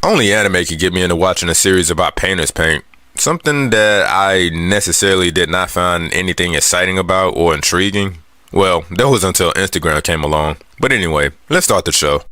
Only anime could get me into watching a series about painters paint. Something that I necessarily did not find anything exciting about or intriguing. Well, that was until Instagram came along. But anyway, let's start the show.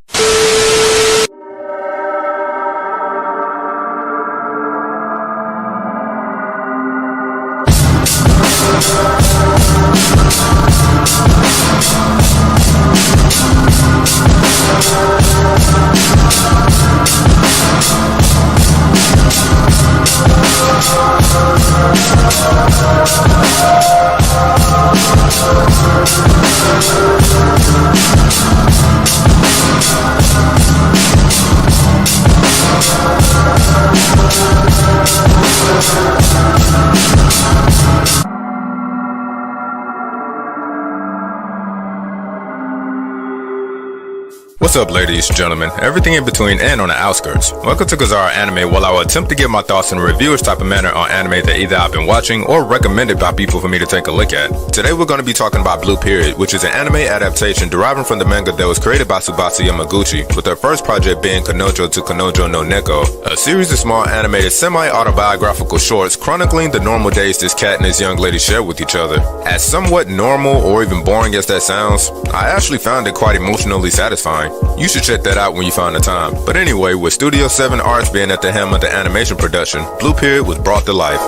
What's up, ladies, gentlemen, everything in between and on the outskirts. Welcome to yukhazara Anime, where I will attempt to give my thoughts in a reviewer's type of manner on anime that either I've been watching or recommended by people for me to take a look at. Today we're going to be talking about Blueperiod, which is an anime adaptation deriving from the manga that was created by Tsubasa Yamaguchi, with their first project being Kanojo to Kanojo no Neko, a series of small animated semi-autobiographical shorts chronicling the normal days this cat and his young lady share with each other. As somewhat normal or even boring as that sounds, I actually found it quite emotionally satisfying. You should check that out when you find the time. But anyway, with Studio 7 Arts being at the helm of the animation production, Blueperiod was brought to life.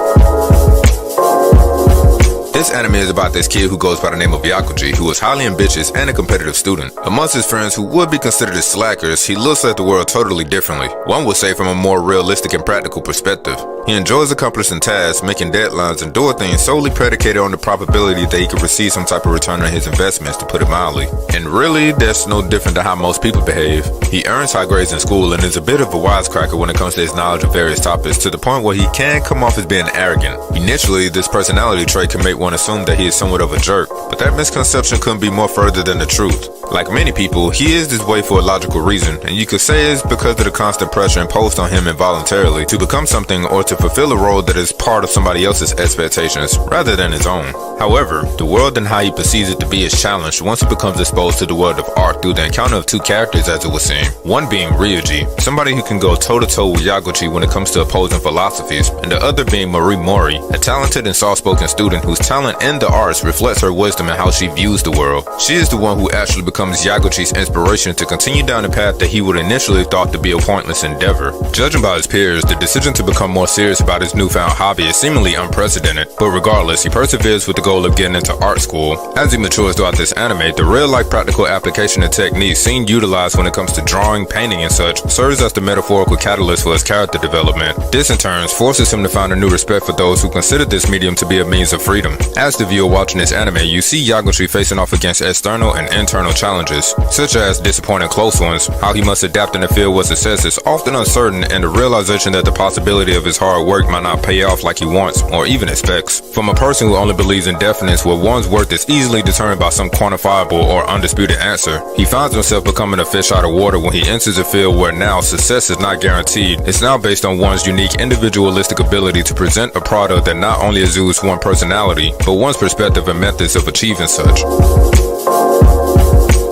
This anime is about this kid who goes by the name of Yakuji, who is highly ambitious and a competitive student. Amongst his friends who would be considered as slackers, he looks at the world totally differently. One would say from a more realistic and practical perspective. He enjoys accomplishing tasks, making deadlines, and doing things solely predicated on the probability that he could receive some type of return on his investments, to put it mildly. And really, that's no different than how most people behave. He earns high grades in school and is a bit of a wisecracker when it comes to his knowledge of various topics, to the point where he can come off as being arrogant. Initially, this personality trait can make one assume that he is somewhat of a jerk, but that misconception couldn't be more further than the truth. Like many people, he is this way for a logical reason, and you could say it's because of the constant pressure imposed on him involuntarily to become something or to fulfill a role that is part of somebody else's expectations, rather than his own. However, the world and how he perceives it to be is challenged once he becomes exposed to the world of art through the encounter of two characters, as it would seem. One being Ryuji, somebody who can go toe-to-toe with Yaguchi when it comes to opposing philosophies, and the other being Marie Mori, a talented and soft-spoken student whose talent in the arts reflects her wisdom and how she views the world. She is the one who actually becomes Yaguchi's inspiration to continue down the path that he would initially thought to be a pointless endeavor. Judging by his peers, the decision to become more serious about his newfound hobby is seemingly unprecedented, but regardless, he perseveres with the goal of getting into art school. As he matures throughout this anime, the real-life practical application of techniques seen utilized when it comes to drawing, painting, and such serves as the metaphorical catalyst for his character development. This in turn forces him to find a new respect for those who consider this medium to be a means of freedom. As the viewer watching this anime, you see Yaguchi facing off against external and internal challenges, such as disappointing close ones, how he must adapt in a field where success is often uncertain, and the realization that the possibility of his hard work might not pay off like he wants or even expects. From a person who only believes in definiteness where one's worth is easily determined by some quantifiable or undisputed answer, he finds himself becoming a fish out of water when he enters a field where now success is not guaranteed. It's now based on one's unique individualistic ability to present a product that not only exudes one personality, but one's perspective and methods of achieving such.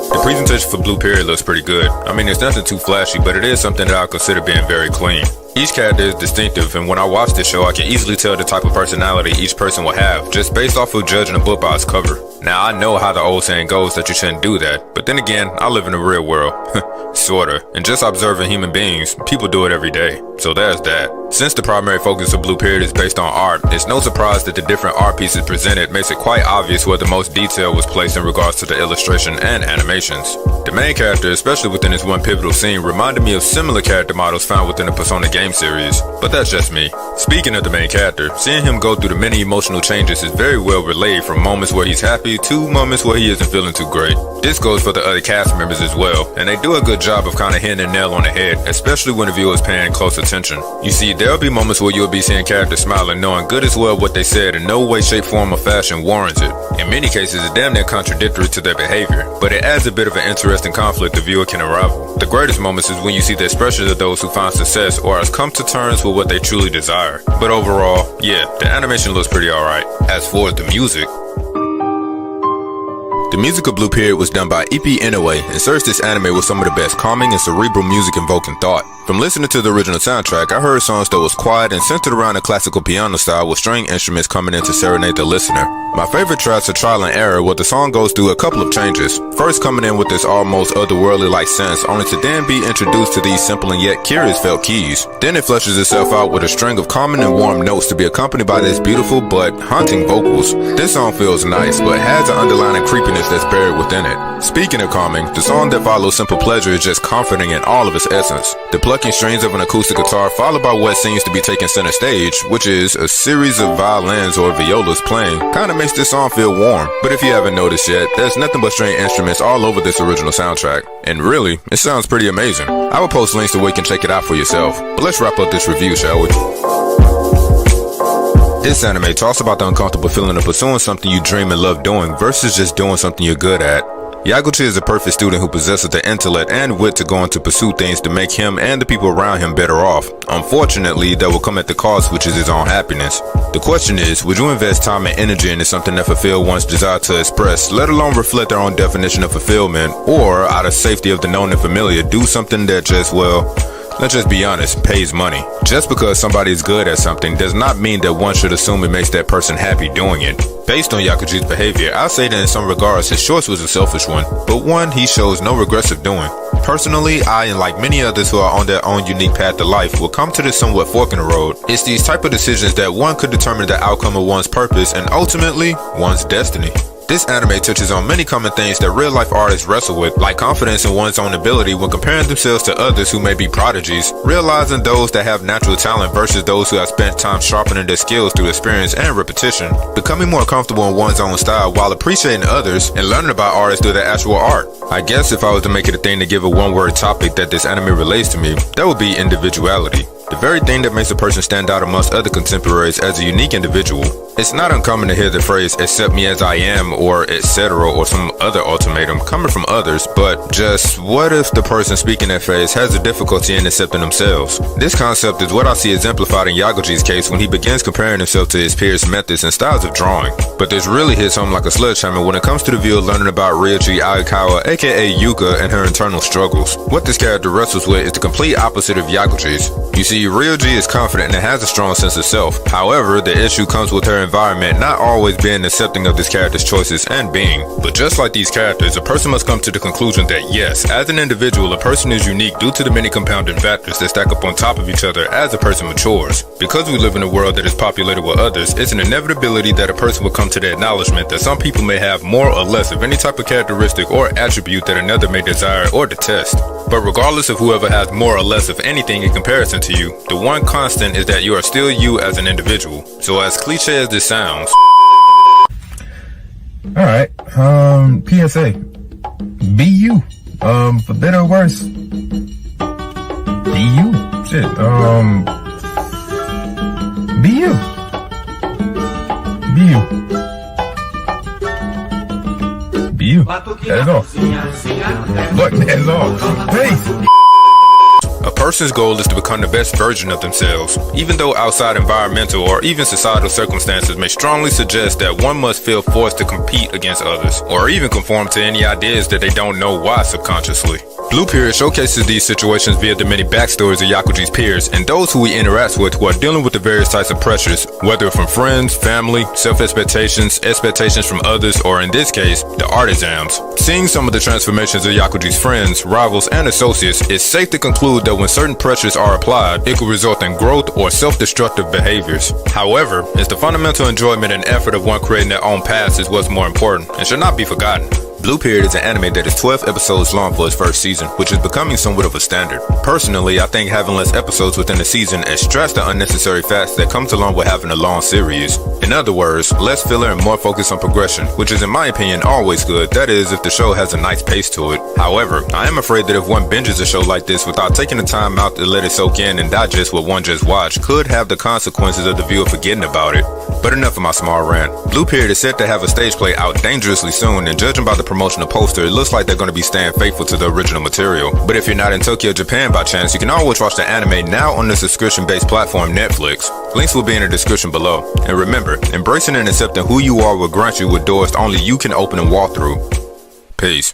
The presentation for Blueperiod looks pretty good. I mean, it's nothing too flashy, but it is something that I consider being very clean. Each character is distinctive, and when I watch this show, I can easily tell the type of personality each person will have, just based off of judging a book by its cover. Now, I know how the old saying goes that you shouldn't do that, but then again, I live in the real world. Sorta. And just observing human beings, people do it every day. So there's that. Since the primary focus of Blueperiod is based on art, it's no surprise that the different art pieces presented makes it quite obvious where the most detail was placed in regards to the illustration and animations. The main character, especially within this one pivotal scene, reminded me of similar character models found within the Persona game series, but that's just me. Speaking of the main character, seeing him go through the many emotional changes is very well relayed, from moments where he's happy to moments where he isn't feeling too great. This goes for the other cast members as well, and they do a good job of kind of hitting the nail on the head, especially when the viewer is paying close attention. You see, there'll be moments where you'll be seeing characters smiling, knowing good as well what they said in no way, shape, form, or fashion warrants it. In many cases, it's damn near contradictory to their behavior, but it adds a bit of an interesting conflict the viewer can unravel. The greatest moments is when you see the expressions of those who find success or has come to terms with what they truly desire. But overall, yeah, the animation looks pretty alright. As for the music, The music of Blue Period was done by EP Inouye and serves this anime with some of the best calming and cerebral music invoking thought. From listening to the original soundtrack, I heard songs that was quiet and centered around a classical piano style with string instruments coming in to serenade the listener. My favorite tracks are Trial and Error, where the song goes through a couple of changes. First coming in with this almost otherworldly-like sense, only to then be introduced to these simple and yet curious felt keys. Then it fleshes itself out with a string of calming and warm notes to be accompanied by this beautiful but haunting vocals. This song feels nice, but has an underlying creepiness that's buried within it. Speaking of calming, the song that follows Simple Pleasure is just comforting in all of its essence. The plucking strings of an acoustic guitar followed by what seems to be taking center stage, which is a series of violins or violas playing, kinda makes this song feel warm. But if you haven't noticed yet, there's nothing but string instruments all over this original soundtrack. And really, it sounds pretty amazing. I will post links to where you can check it out for yourself. But let's wrap up this review, shall we? This anime talks about the uncomfortable feeling of pursuing something you dream and love doing versus just doing something you're good at. Yaguchi is a perfect student who possesses the intellect and wit to go on to pursue things to make him and the people around him better off. Unfortunately, that will come at the cost, which is his own happiness. The question is, would you invest time and energy into something that fulfills one's desire to express, let alone reflect their own definition of fulfillment, or out of safety of the known and familiar, do something that just, well, let's just be honest, pays money. Just because somebody is good at something does not mean that one should assume it makes that person happy doing it. Based on Yakuji's behavior, I'll say that in some regards his choice was a selfish one, but one he shows no regrets of doing. Personally, I, and like many others who are on their own unique path to life, will come to this somewhat fork in the road. It's these type of decisions that one could determine the outcome of one's purpose and ultimately, one's destiny. This anime touches on many common things that real-life artists wrestle with, like confidence in one's own ability when comparing themselves to others who may be prodigies, realizing those that have natural talent versus those who have spent time sharpening their skills through experience and repetition, becoming more comfortable in one's own style while appreciating others, and learning about artists through their actual art. I guess if I was to make it a thing to give a one-word topic that this anime relates to me, that would be individuality. The very thing that makes a person stand out amongst other contemporaries as a unique individual. It's not uncommon to hear the phrase, accept me as I am, or etc., or some other ultimatum coming from others, but just what if the person speaking that phrase has a difficulty in accepting themselves? This concept is what I see exemplified in Yaguchi's case when he begins comparing himself to his peers' methods and styles of drawing. But this really hits home like a sledgehammer when it comes to the view of learning about Ryoji Aikawa, aka Yuka, and her internal struggles. What this character wrestles with is the complete opposite of Yaguchi's. You see, Ryoji is confident and has a strong sense of self. However, the issue comes with her environment not always being accepting of this character's choices and being. But just like these characters, a person must come to the conclusion that yes, as an individual, a person is unique due to the many compounding factors that stack up on top of each other as a person matures. Because we live in a world that is populated with others, it's an inevitability that a person will come to the acknowledgement that some people may have more or less of any type of characteristic or attribute that another may desire or detest. But regardless of whoever has more or less of anything in comparison to you, the one constant is that you are still you as an individual. So as cliche as this sounds. Alright, PSA. Be you. For better or worse. Be you. Shit, be you. Be you. Be you. That is all. Look, that is all. Peace. A person's goal is to become the best version of themselves, even though outside environmental or even societal circumstances may strongly suggest that one must feel forced to compete against others, or even conform to any ideas that they don't know why subconsciously. Blue Period showcases these situations via the many backstories of Yakuji's peers and those who he interacts with who are dealing with the various types of pressures, whether from friends, family, self-expectations, expectations from others, or in this case, the art exams. Seeing some of the transformations of Yakuji's friends, rivals, and associates, it's safe to conclude that when certain pressures are applied, it could result in growth or self-destructive behaviors. However, it's the fundamental enjoyment and effort of one creating their own paths is what's more important and should not be forgotten. Blue Period is an anime that is 12 episodes long for its first season, which is becoming somewhat of a standard. Personally, I think having less episodes within a season extracts the unnecessary fats that comes along with having a long series. In other words, less filler and more focus on progression, which is in my opinion always good, that is if the show has a nice pace to it. However, I am afraid that if one binges a show like this without taking the time out to let it soak in and digest what one just watched, could have the consequences of the viewer forgetting about it. But enough of my small rant. Blue Period is set to have a stage play out dangerously soon, and judging by the promotional poster, it looks like they're going to be staying faithful to the original material. But if you're not in Tokyo, Japan by chance, you can always watch the anime now on the subscription-based platform Netflix. Links will be in the description below. And remember, embracing and accepting who you are will grant you with doors only you can open and walk through. Peace.